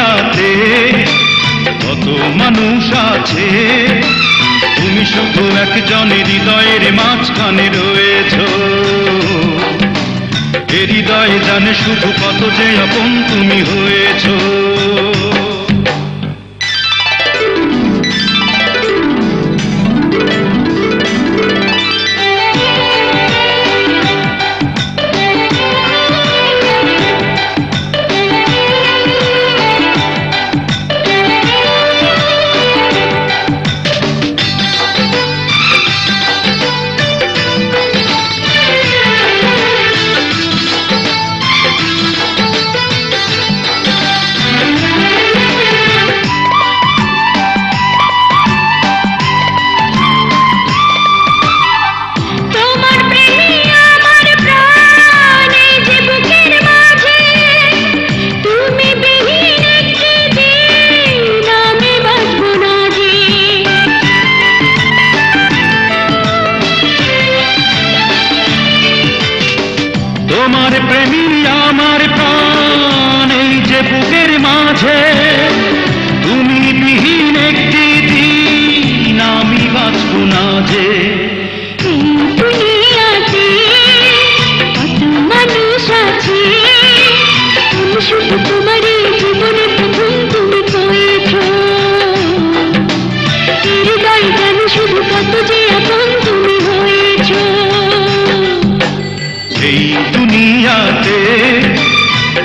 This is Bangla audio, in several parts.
দুনিয়াতে কত মানুষ আছে, তুমি শুধু একজনের হৃদয়ের মাঝখানে রয়েছো। এ হৃদয় জানে শুধু কত যে আপন তুমি হয়েছো। তোমার প্রেমী আমার প্রাণ, এই যে বুকের মাঝে তুমি বিহীন একটি দিন আমি বাঁচব না যে। দুনিয়াতে কত মানুষ আছে, তুমি শুধু তোমার জীবনে প্রথম তুমি পেয়েছো। হৃদয় জানে শুধু কত যে আপন তুমি হয়েছো। এই দুনিয়াতে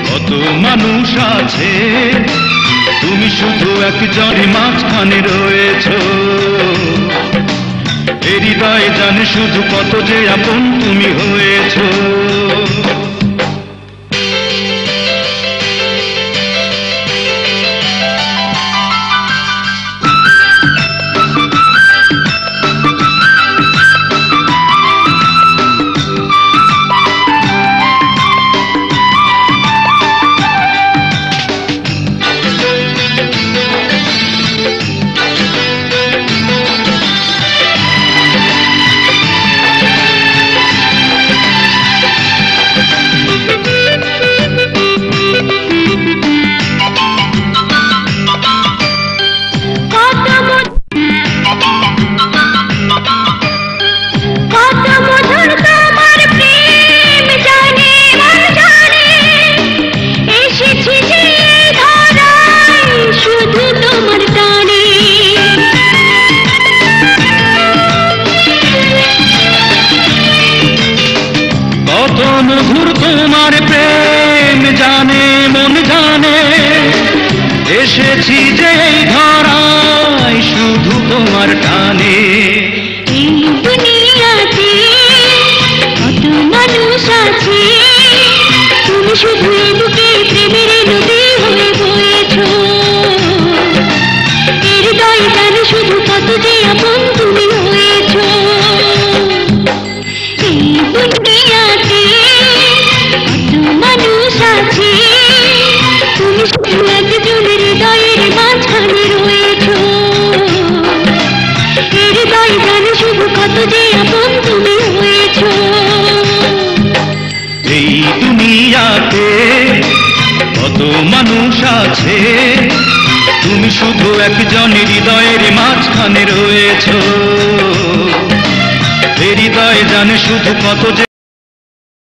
কত মানুষ আছে, তুমি শুধু একজনের মাঝখানে রয়েছো। এ হৃদয় জানে শুধু কত যে আপন তুমি হয়েছো। মধুর তোমার প্রেম জানে মন জানে, এসেছি যে এই ধরায় শুধু তোমার টানে। এই দুনিয়াতে কত মানুষ আছে, তুমি শুধু এই বুকে প্রেমের নদী হয়ে বয়েছো। হৃদয় জানে শুধু কত যে আপন তুমি হয়েছো। এই দুনিয়াতে কত মানুষ আছে, তুমি শুধু একজনের হৃদয়ের মাঝখানে রয়েছো। হৃদয় জানে শুধু কত যে আপন তুমি হয়েছো। এই দুনিয়াতে কত মানুষ আছে, তুমি শুধু একজনের হৃদয়ের মাঝখানে রয়েছো। এ হৃদয় জানে শুধু কত যে